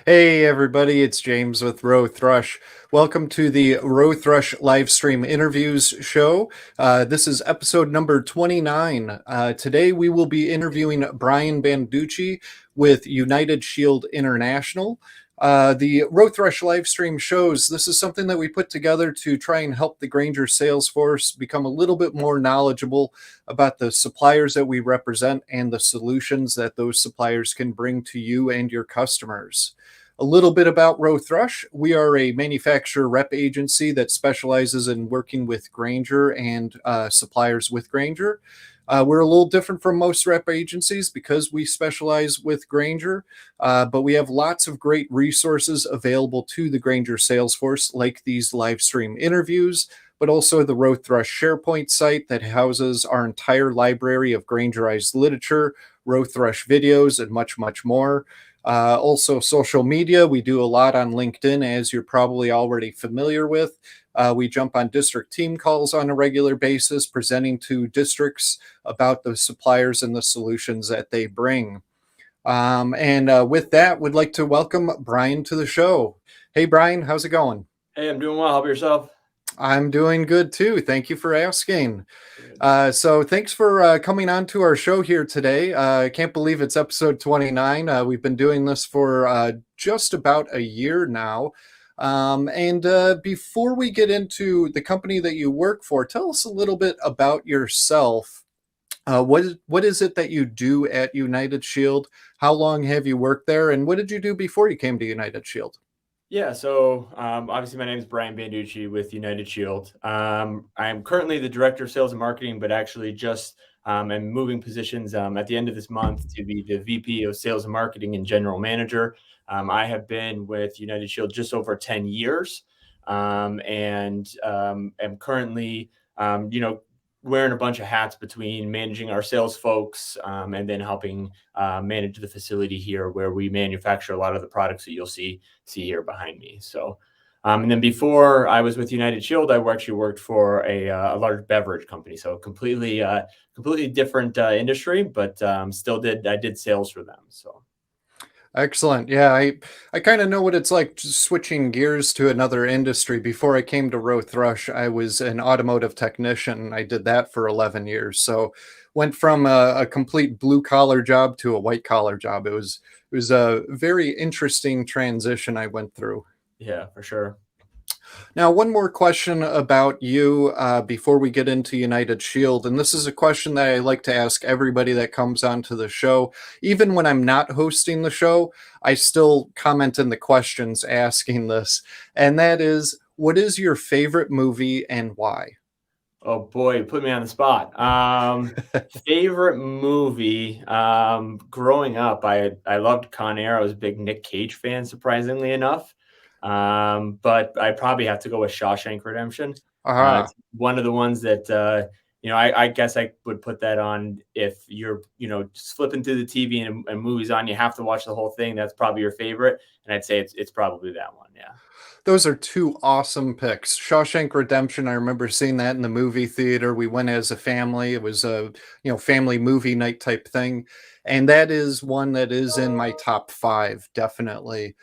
Hey everybody, it's James with Rowe-Thrush. Welcome to the Rowe-Thrush Livestream Interviews show. This is episode number 29. Today we will be interviewing Brian Banducci with United Shield International. The Rowe-Thrush Livestream shows, this is something that we put together to try and help the Grainger sales force become a little bit more knowledgeable about the suppliers that we represent and the solutions that those suppliers can bring to you and your customers. A little bit about Rowe-Thrush. We are a manufacturer rep agency that specializes in working with Grainger and suppliers with Grainger. We're a little different from most rep agencies because we specialize with Grainger, but we have lots of great resources available to the Grainger sales force, like these live stream interviews, but also the Rowe-Thrush SharePoint site that houses our entire library of Graingerized literature, Rowe-Thrush videos, and much, much more. Also, social media. We do a lot on LinkedIn, as you're probably already familiar with. We jump on district team calls on a regular basis, presenting to districts about the suppliers and the solutions that they bring. With that, we'd like to welcome Brian to the show. Hey, Brian, how's it going? Hey, I'm doing well. How about yourself? I'm doing good too. Thank you for asking. So thanks for coming on to our show here today. I can't believe it's episode 29. We've been doing this for just about a year now. Before we get into the company that you work for, tell us a little bit about yourself. What is it that you do at United Shield? How long have you worked there? And what did you do before you came to United Shield? Yeah, so obviously my name is Brian Banducci with United Shield. I'm currently the Director of Sales and Marketing, but actually just am moving positions at the end of this month to be the VP of Sales and Marketing and General Manager. I have been with United Shield just over 10 years and am currently, wearing a bunch of hats between managing our sales folks and then helping manage the facility here where we manufacture a lot of the products that you'll see here behind me. So, and then before I was with United Shield, I actually worked for a large beverage company. So completely different industry, but I did sales for them. So. Excellent. Yeah, I kind of know what it's like switching gears to another industry. Before I came to Rowe-Thrush, I was an automotive technician. I did that for 11 years. So went from a complete blue collar job to a white collar job. It was a very interesting transition I went through. Yeah, for sure. Now, one more question about you before we get into United Shield. And this is a question that I like to ask everybody that comes onto the show. Even when I'm not hosting the show, I still comment in the questions asking this. And that is, what is your favorite movie and why? Oh boy, you put me on the spot. Favorite movie. Growing up, I loved Con Air. I was a big Nick Cage fan, surprisingly enough. But I probably have to go with Shawshank Redemption. Ah, It's one of the ones that I guess I would put that on if you're just flipping through the TV and movies on. You have to watch the whole thing. That's probably your favorite, and I'd say it's probably that one. Yeah. those are two awesome picks. Shawshank Redemption, I remember seeing that in the movie theater. We went as a family. It was a, family movie night type thing. And that is one that is in my top five, definitely.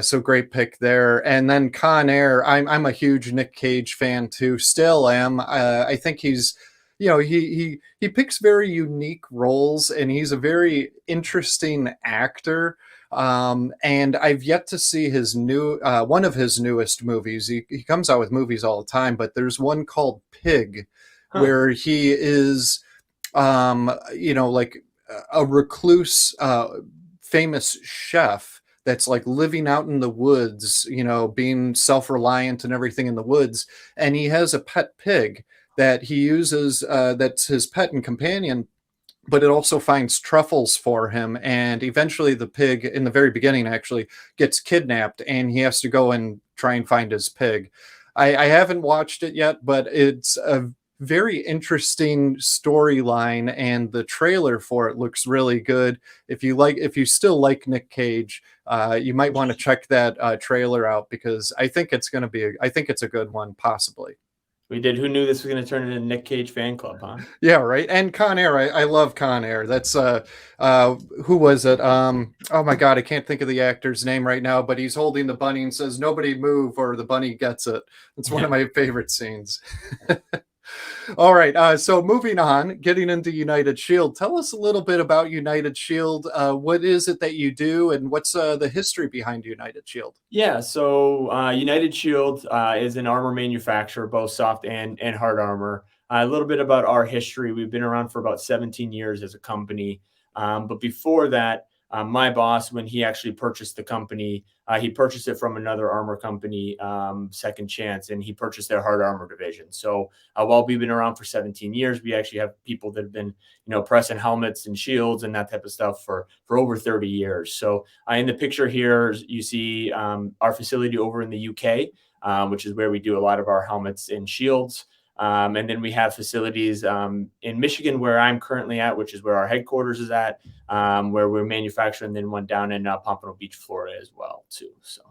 So great pick there. And then Con Air, I'm a huge Nick Cage fan too. Still am. I think he's, he picks very unique roles, and he's a very interesting actor. And I've yet to see his new one of his newest movies. He comes out with movies all the time, but there's one called Pig, Huh. where he is, like a recluse, famous chef that's like living out in the woods, being self-reliant and everything in the woods. And he has a pet pig that he uses, that's his pet and companion, but it also finds truffles for him. And eventually the pig, in the very beginning, actually gets kidnapped, and he has to go and try and find his pig. I haven't watched it yet, but it's a very interesting storyline, and the trailer for it looks really good. If you still like Nick Cage, you might want to check that trailer out, because I think it's a good one, possibly. We did. Who knew this was going to turn into a Nick Cage fan club, huh? Yeah, right. And Con Air, I love Con Air. That's who was it? Oh my God, I can't think of the actor's name right now, but he's holding the bunny and says, "Nobody move," or the bunny gets it. It's one of my favorite scenes. All right. So moving on, getting into United Shield. Tell us a little bit about United Shield. What is it that you do, and what's the history behind United Shield? Yeah, so United Shield is an armor manufacturer, both soft and hard armor. A little bit about our history. We've been around for about 17 years as a company. But before that, my boss, when he actually purchased the company, he purchased it from another armor company, Second Chance, and he purchased their hard armor division. So while we've been around for 17 years, we actually have people that have been, pressing helmets and shields and that type of stuff for over 30 years. So in the picture here, you see our facility over in the UK, which is where we do a lot of our helmets and shields. And then we have facilities in Michigan, where I'm currently at, which is where our headquarters is at, where we're manufacturing, and then one down in Pompano Beach, Florida as well, too. So,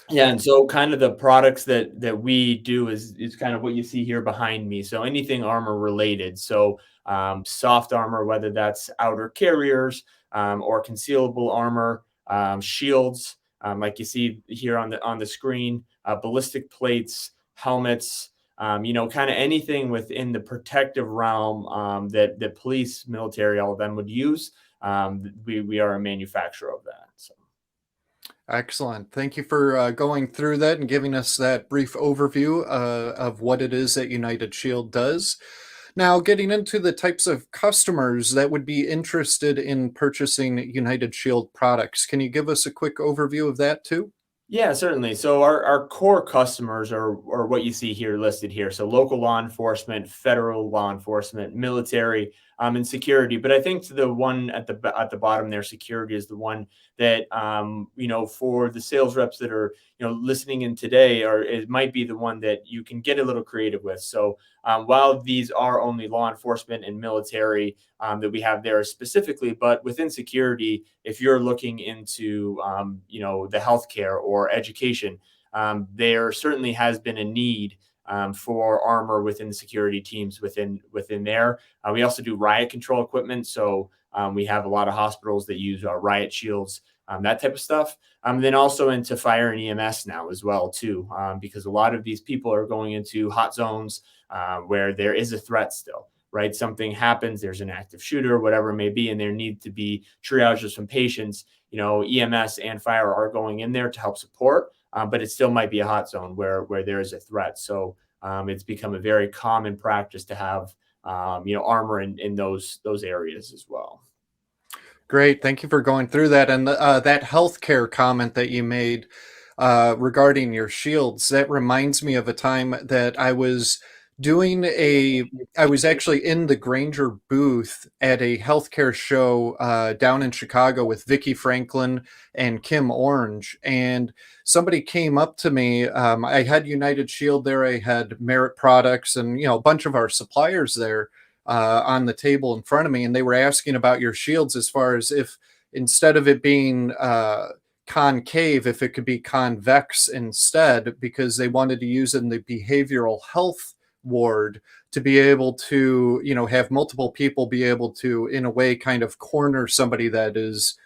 yeah, and so kind of the products that we do is kind of what you see here behind me. So anything armor related. So soft armor, whether that's outer carriers or concealable armor, shields, like you see here on the screen, ballistic plates, helmets, kind of anything within the protective realm that police, military, all of them would use. We are a manufacturer of that. So. Excellent. Thank you for going through that and giving us that brief overview of what it is that United Shield does. Now, getting into the types of customers that would be interested in purchasing United Shield products, can you give us a quick overview of that too? Yeah, certainly. So our core customers are what you see here listed here. So local law enforcement, federal law enforcement, military, and security. But I think the one at the bottom there, security, is the one that for the sales reps that are listening in today, or it might be the one that you can get a little creative with. So while these are only law enforcement and military that we have there specifically, but within security, if you're looking into the healthcare or education, there certainly has been a need for armor within the security teams within there. We also do riot control equipment, so we have a lot of hospitals that use riot shields, that type of stuff. Then also into fire and EMS now as well too, because a lot of these people are going into hot zones where there is a threat still. Right, something happens, there's an active shooter, whatever it may be, and there need to be triages from patients. EMS and fire are going in there to help support, but it still might be a hot zone where there is a threat. So it's become a very common practice to have armor in those areas as well. Great. Thank you for going through that. And that healthcare comment that you made regarding your shields, that reminds me of a time that I was actually in the Grainger booth at a healthcare show down in Chicago with Vicki Franklin and Kim Orange. And somebody came up to me. I had United Shield there. I had Merit Products and, a bunch of our suppliers there on the table in front of me. And they were asking about your shields as far as if instead of it being concave, if it could be convex instead, because they wanted to use it in the behavioral health ward to be able to have multiple people be able to, in a way, kind of corner somebody that is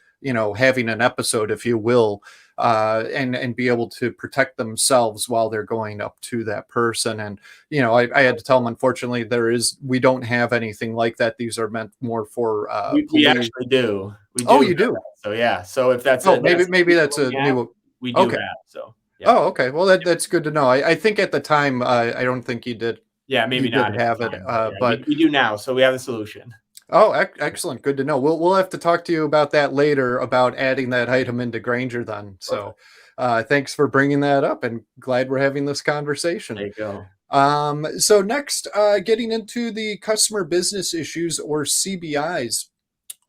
having an episode, if you will, and be able to protect themselves while they're going up to that person. And I had to tell them, unfortunately, we don't have anything like that. These are meant more for we actually do. We do. Oh, you do? That. So yeah. So if that's maybe that's a new. We do okay. have. So. Yeah. Oh, okay. Well, that's good to know. I think at the time, I don't think you did. Yeah, maybe you not did have it, but we do now. So we have the solution. Oh, excellent. Good to know. We'll have to talk to you about that later, about adding that item into Grainger then. So thanks for bringing that up, and glad we're having this conversation. There you go. So next, getting into the customer business issues, or CBIs.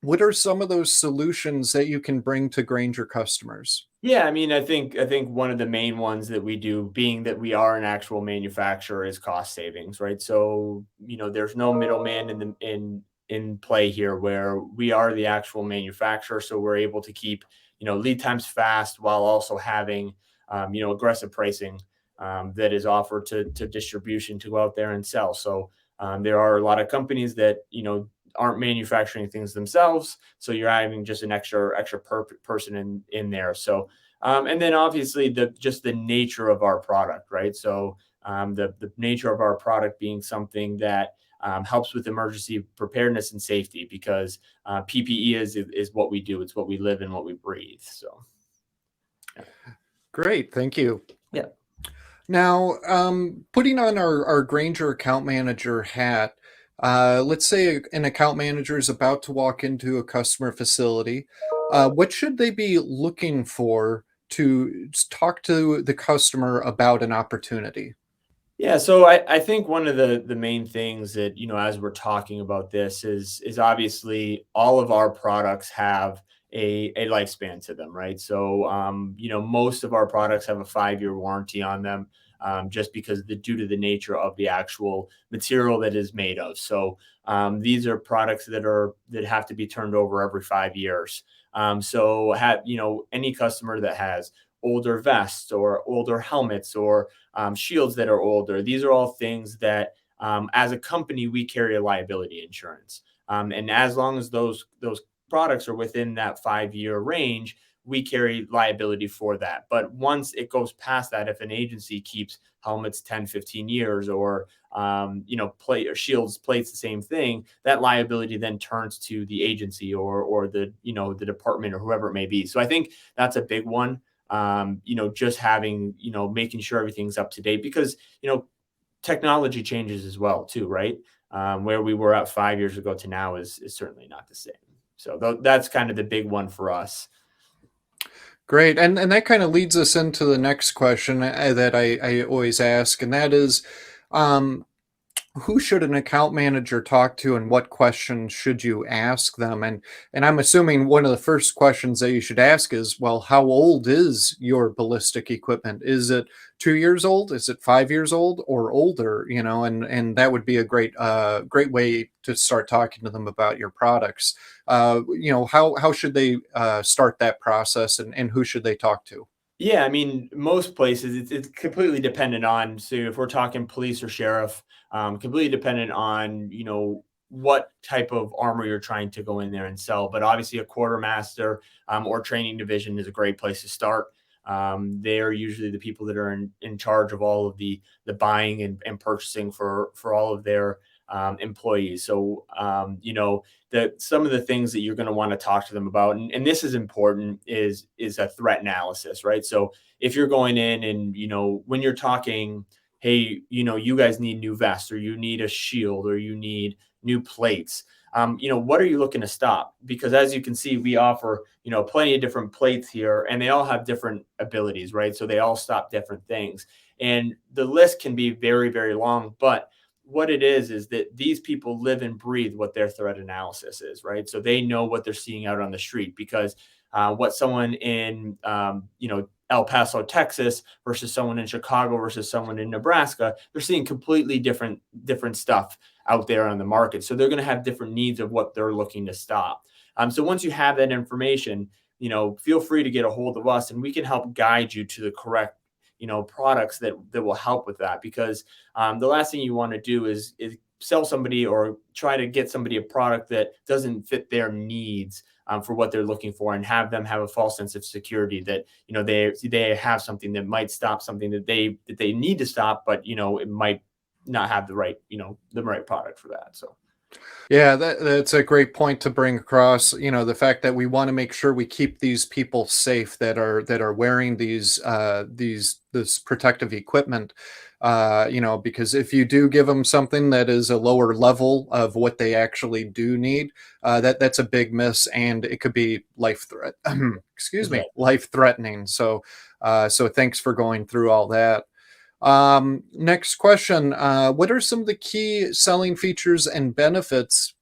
What are some of those solutions that you can bring to Grainger customers? Yeah, I mean, I think one of the main ones that we do, being that we are an actual manufacturer, is cost savings, right? So, there's no middleman in play here, where we are the actual manufacturer. So we're able to keep, lead times fast while also having, aggressive pricing that is offered to distribution to go out there and sell. So there are a lot of companies that, aren't manufacturing things themselves. So you're having just an extra person in there. So, and then obviously just the nature of our product, right? So the nature of our product being something that helps with emergency preparedness and safety, because PPE is what we do. It's what we live and what we breathe. So. Yeah. Great. Thank you. Yeah. Now, putting on our Grainger account manager hat, let's say an account manager is about to walk into a customer facility. What should they be looking for to talk to the customer about an opportunity? Yeah, so I think one of the main things that, as we're talking about this is obviously all of our products have a lifespan to them, right? So most of our products have a 5-year warranty on them, just because due to the nature of the actual material that is made of. So these are products that have to be turned over every 5 years. So any customer that has older vests or older helmets or shields that are older. These are all things that, as a company, we carry a liability insurance. And as long as those products are within that 5-year range, we carry liability for that. But once it goes past that, if an agency keeps helmets 10, 15 years or, plate or shields, plates, the same thing, that liability then turns to the agency or the department or whoever it may be. So I think that's a big one. Just having, making sure everything's up to date, because, technology changes as well too, right? Where we were at 5 years ago to now is certainly not the same. So that's kind of the big one for us. Great. And that kind of leads us into the next question that I always ask, and that is, who should an account manager talk to and what questions should you ask them? And I'm assuming one of the first questions that you should ask is, well, how old is your ballistic equipment? Is it 2 years old? Is it 5 years old or older? And that would be a great way to start talking to them about your products. How should they start that process, and who should they talk to? Yeah, I mean, most places it's completely dependent on. So if we're talking police or sheriff, completely dependent on what type of armor you're trying to go in there and sell. But obviously, a quartermaster or training division is a great place to start. They are usually the people that are in charge of all of the buying and purchasing for all of their employees. So that some of the things that you're going to want to talk to them about, and this is important, is a threat analysis, right? So if you're going in and when you're talking, hey, you guys need new vests, or you need a shield, or you need new plates. What are you looking to stop? Because as you can see, we offer, plenty of different plates here, and they all have different abilities, right? So they all stop different things. And the list can be very, very long, but what it is that these people live and breathe what their threat analysis is, right? So they know what they're seeing out on the street, because what someone in, El Paso, Texas versus someone in Chicago versus someone in Nebraska, they're seeing completely different stuff out there on the market. So they're going to have different needs of what they're looking to stop. So once you have that information, feel free to get a hold of us, and we can help guide you to the correct products that will help with that. Because the last thing you want to do is sell somebody or try to get somebody a product that doesn't fit their needs for what they're looking for, and have them have a false sense of security that they have something that might stop something that they need to stop, but it might not have the right product for that. So Yeah, that's a great point to bring across. The fact that we want to make sure we keep these people safe that are wearing this protective equipment. Because if you do give them something that is a lower level of what they actually do need, that's a big miss, and it could be life threatening. So thanks for going through all that. Next question. What are some of the key selling features and benefits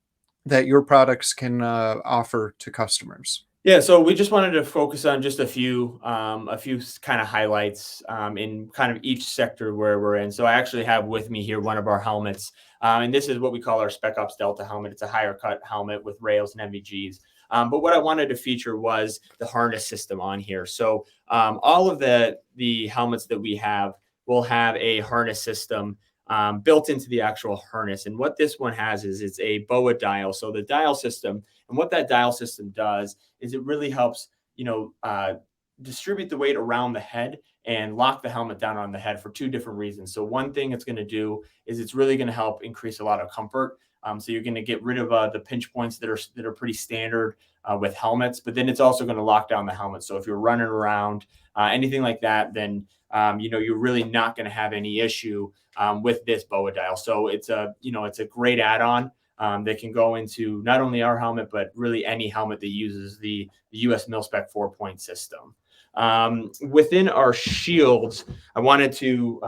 that your products can offer to customers? Yeah, so we just wanted to focus on just a few kind of highlights in kind of each sector where we're in. So I actually have with me here one of our helmets, and this is what we call our Spec Ops Delta helmet. It's a higher cut helmet with rails and NVGs. But what I wanted to feature was the harness system on here. So all of the helmets that we have will have a harness system built into the actual harness. And what this one has is it's a BOA dial. So the dial system, and what that dial system does is it really helps, distribute the weight around the head and lock the helmet down on the head for two different reasons. So one thing it's going to do is it's really going to help increase a lot of comfort. So you're going to get rid of the pinch points that are pretty standard with helmets, but then it's also going to lock down the helmet. So if you're running around, anything like that, then you're really not going to have any issue with this BOA dial. So it's a great add-on that can go into not only our helmet, but really any helmet that uses the US MIL Spec 4-point system. Within our shields, I wanted to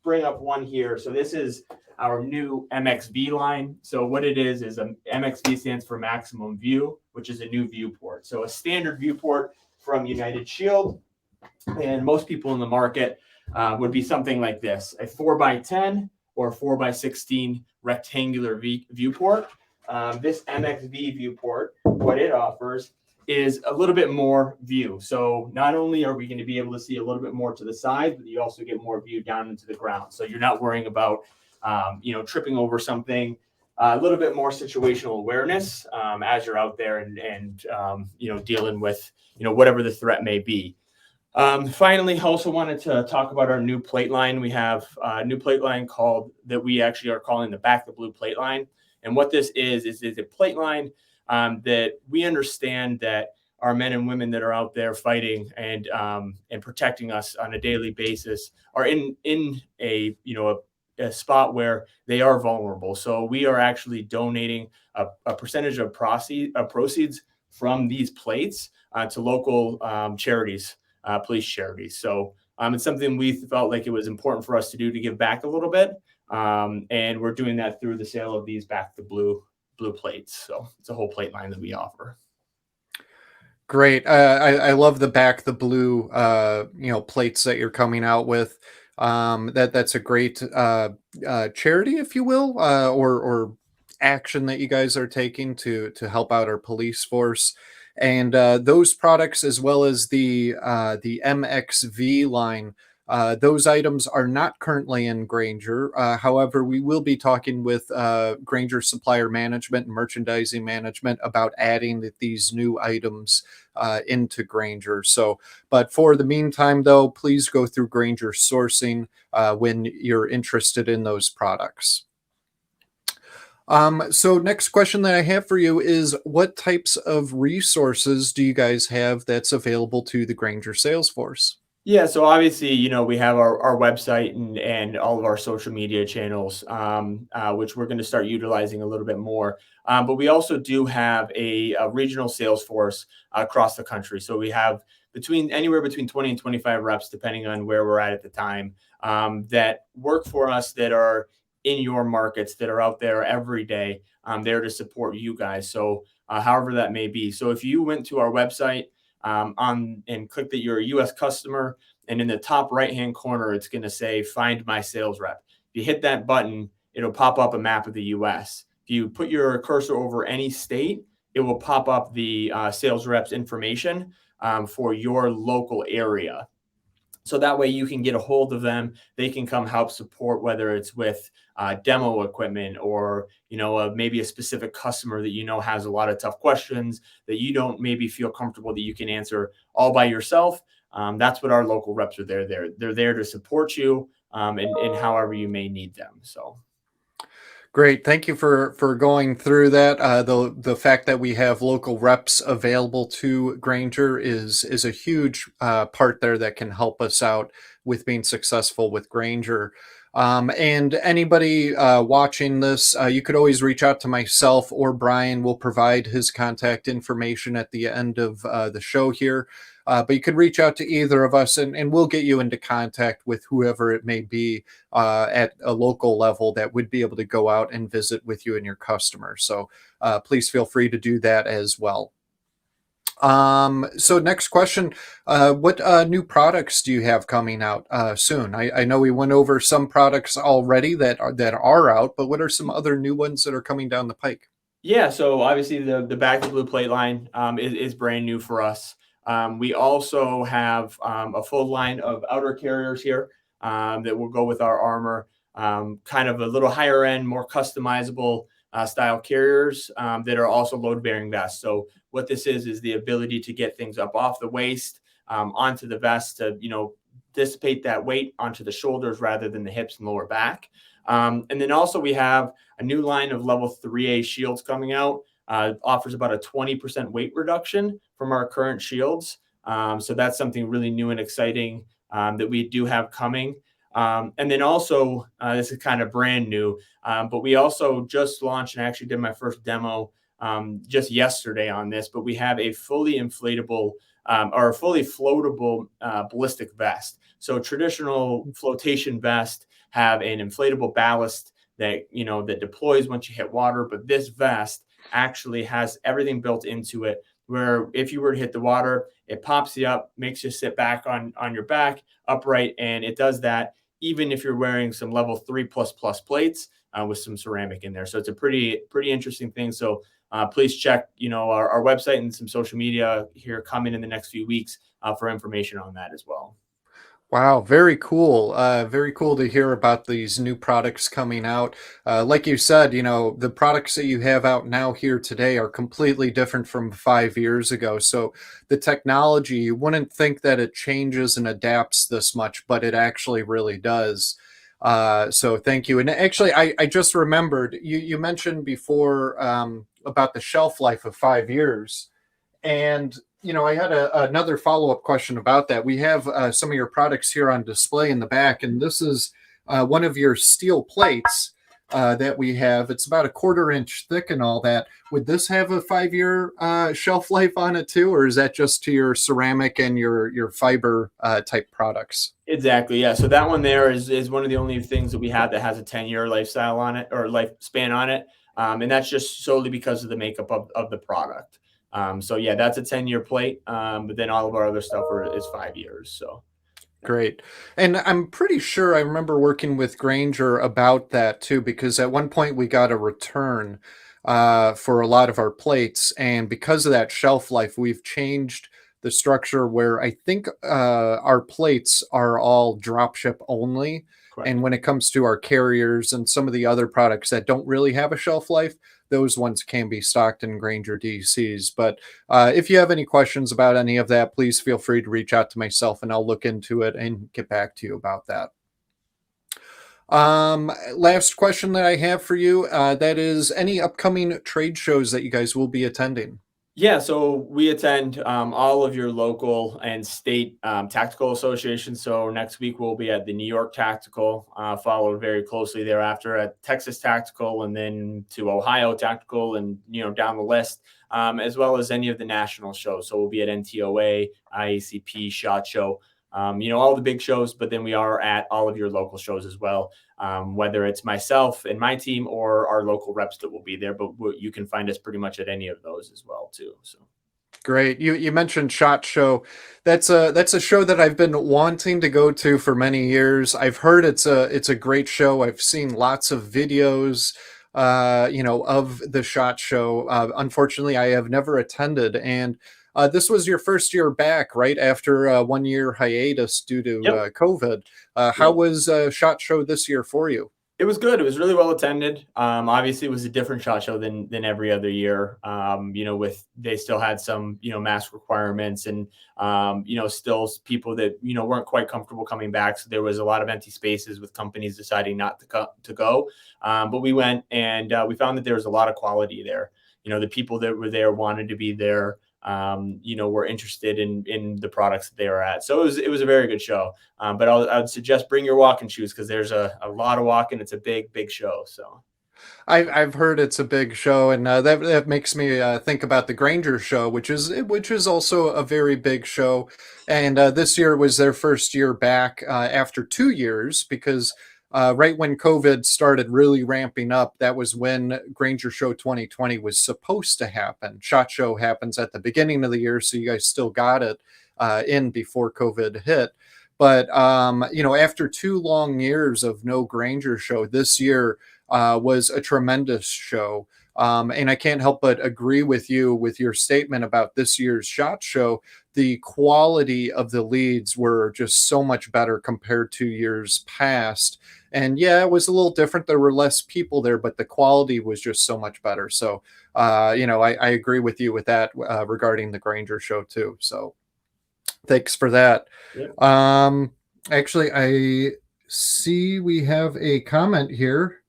bring up one here. So this is our new MXV line. So what it is a MXV stands for maximum view, which is a new viewport. So a standard viewport from United Shield, and most people in the market would be something like this, a 4x10 or 4x16 rectangular viewport. This MXV viewport, what it offers is a little bit more view. So not only are we going to be able to see a little bit more to the side, but you also get more view down into the ground. So you're not worrying about, tripping over something. A little bit more situational awareness as you're out there and dealing with, whatever the threat may be. Finally, also wanted to talk about our new plate line. We have a new plate line that we actually are calling the Back the Blue plate line. And what this is a plate line that we understand that our men and women that are out there fighting and protecting us on a daily basis are in a spot where they are vulnerable. So we are actually donating a percentage of proceeds from these plates to local charities, police charities. So it's something we felt like it was important for us to do to give back a little bit. And we're doing that through the sale of these Back the Blue plates. So it's a whole plate line that we offer. Great. I love the Back the Blue, plates that you're coming out with. That's a great charity, if you will, or action that you guys are taking to help out our police force. And those products, as well as the MXV line, those items are not currently in Grainger. However, we will be talking with Grainger supplier management and merchandising management about adding these new items into Grainger. So, but for the meantime, though, please go through Grainger sourcing when you're interested in those products. So next question that I have for you is, what types of resources do you guys have that's available to the Grainger sales force? Yeah, so obviously, we have our website and all of our social media channels, which we're going to start utilizing a little bit more. But we also do have a regional sales force across the country. So we have anywhere between 20 and 25 reps, depending on where we're at the time, that work for us, that are in your markets, that are out there every day, there to support you guys. So however that may be. So if you went to our website, and click that you're a US customer, and in the top right-hand corner, it's going to say, find my sales rep. If you hit that button, it'll pop up a map of the US. If you put your cursor over any state, it will pop up the sales reps information for your local area. So that way you can get a hold of them. They can come help support, whether it's with demo equipment or, maybe a specific customer that has a lot of tough questions that you don't maybe feel comfortable that you can answer all by yourself. That's what our local reps are there. They're there to support you in however you may need them. So. Great. Thank you for going through that. The fact that we have local reps available to Grainger is a huge part there that can help us out with being successful with Grainger. And anybody watching this, you could always reach out to myself or Brian. We'll provide his contact information at the end of the show here. But you could reach out to either of us and we'll get you into contact with whoever it may be at a local level that would be able to go out and visit with you and your customers. So please feel free to do that as well. So next question, what new products do you have coming out soon? I know we went over some products already that are out, but what are some other new ones that are coming down the pike? Yeah, so obviously the Back the Blue plate line is brand new for us. We also have a full line of outer carriers here. that will go with our armor. Kind of a little higher end, more customizable style carriers that are also load bearing vests. So what this is the ability to get things up off the waist onto the vest to, dissipate that weight onto the shoulders rather than the hips and lower back. And then also we have a new line of level 3A shields coming out. Offers about a 20% weight reduction from our current shields. So that's something really new and exciting that we do have coming. And then also, this is kind of brand new, but we also just launched and actually did my first demo just yesterday on this, but we have a fully inflatable or a fully floatable ballistic vest. So traditional flotation vests have an inflatable ballast that, that deploys once you hit water, but this vest actually has everything built into it where if you were to hit the water, it pops you up, makes you sit back on your back upright. And it does that even if you're wearing some level 3++ plates with some ceramic in there. So it's a pretty interesting thing. So please check, our website and some social media here coming in the next few weeks for information on that as well. Wow, very cool. Very cool to hear about these new products coming out. Like you said, the products that you have out now here today are completely different from 5 years ago. So the technology, you wouldn't think that it changes and adapts this much, but it actually really does. So thank you. And actually, I just remembered you mentioned before about the shelf life of 5 years. And I had another follow-up question about that. We have some of your products here on display in the back, and this is one of your steel plates that we have. It's about a 1/4 inch thick and all that. Would this have a 5-year shelf life on it too, or is that just to your ceramic and your fiber type products? Exactly. Yeah. So that one there is one of the only things that we have that has a 10-year lifestyle on it or lifespan on it. And that's just solely because of the makeup of the product. So yeah, that's a 10-year plate. But then all of our other stuff is 5 years. So Great. And I'm pretty sure I remember working with Grainger about that too, because at one point we got a return for a lot of our plates. And because of that shelf life, we've changed the structure where I think our plates are all drop ship only. correct. And when it comes to our carriers and some of the other products that don't really have a shelf life, those ones can be stocked in Grainger DCs. But if you have any questions about any of that, please feel free to reach out to myself and I'll look into it and get back to you about that. Last question that I have for you, that is any upcoming trade shows that you guys will be attending? Yeah, so we attend all of your local and state tactical associations. So next week we'll be at the New York Tactical, followed very closely thereafter at Texas Tactical, and then to Ohio Tactical, and down the list, as well as any of the national shows. So we'll be at NTOA, IACP, SHOT Show, all the big shows. But then we are at all of your local shows as well, whether it's myself and my team or our local reps that will be there. But you can find us pretty much at any of those as well too. So Great. You mentioned SHOT Show. That's a show that I've been wanting to go to for many years. I've heard it's a great show. I've seen lots of videos of the SHOT Show. Unfortunately, I have never attended, and this was your first year back, right after a 1-year hiatus due to Yep. COVID. How was SHOT Show this year for you? It was good. It was really well attended. Obviously, it was a different SHOT Show than every other year. With they still had some mask requirements and still people that weren't quite comfortable coming back. So there was a lot of empty spaces with companies deciding not to go. But we went and we found that there was a lot of quality there. The people that were there wanted to be there. Were interested in the products that they were at. So it was a very good show. But I'd suggest bring your walking shoes because there's a lot of walking. It's a big show. So I've heard it's a big show, and that makes me think about the Grainger show, which is also a very big show. And this year was their first year back after 2 years, because right when COVID started really ramping up, that was when Grainger Show 2020 was supposed to happen. SHOT Show happens at the beginning of the year, so you guys still got it in before COVID hit. But after 2 long years of no Grainger Show, this year was a tremendous show. And I can't help but agree with you with your statement about this year's SHOT Show. The quality of the leads were just so much better compared to years past. And yeah, it was a little different. There were less people there, but the quality was just so much better. So, I agree with you with that regarding the Granger show too. So thanks for that. Yeah. Actually, I see we have a comment here.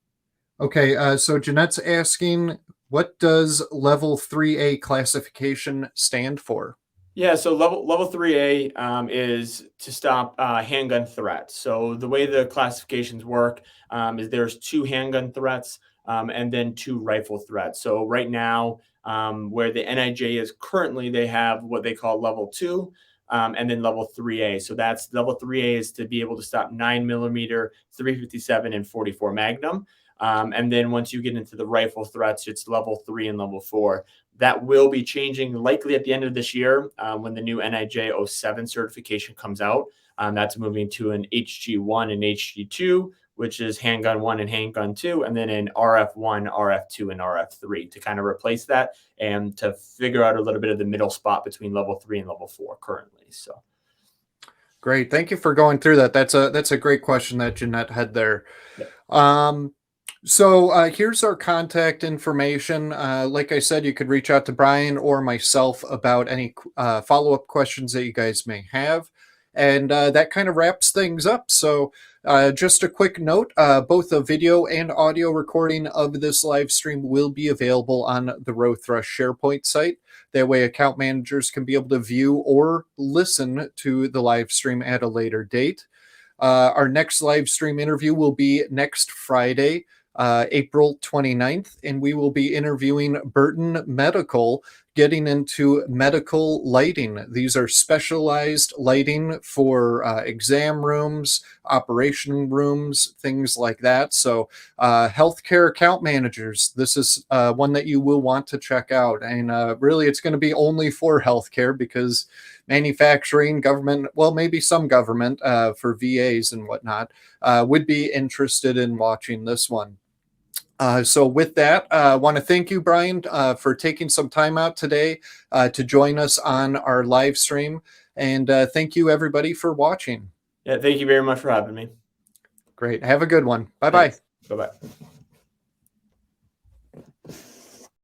Okay, so Jeanette's asking, what does level 3A classification stand for? Yeah, so level 3A is to stop handgun threats. So the way the classifications work is there's 2 handgun threats and then 2 rifle threats. So right now, where the NIJ is currently, they have what they call level 2 and then level 3A. So that's level 3A is to be able to stop 9mm, 357, and 44 Magnum. And then once you get into the rifle threats, it's level 3 and level 4. That will be changing likely at the end of this year when the new NIJ 07 certification comes out. That's moving to an HG1 and HG2, which is handgun 1 and handgun 2, and then an RF1, RF2, and RF3 to kind of replace that and to figure out a little bit of the middle spot between level 3 and level 4 currently. So great. Thank you for going through that. That's a great question that Jeanette had there. yeah. So here's our contact information. Like I said, you could reach out to Brian or myself about any follow-up questions that you guys may have. And that kind of wraps things up. So just a quick note, both a video and audio recording of this live stream will be available on the Rowe-Thrush SharePoint site. That way account managers can be able to view or listen to the live stream at a later date. Our next live stream interview will be next Friday, April 29th, and we will be interviewing Burton Medical, getting into medical lighting. These are specialized lighting for exam rooms, operation rooms, things like that. So healthcare account managers, this is one that you will want to check out. And really, it's going to be only for healthcare because manufacturing, government, well, maybe some government for VAs and whatnot would be interested in watching this one. So with that, I want to thank you, Brian, for taking some time out today to join us on our live stream. And thank you, everybody, for watching. Yeah, thank you very much for having me. Great. Have a good one. Bye-bye. Bye-bye.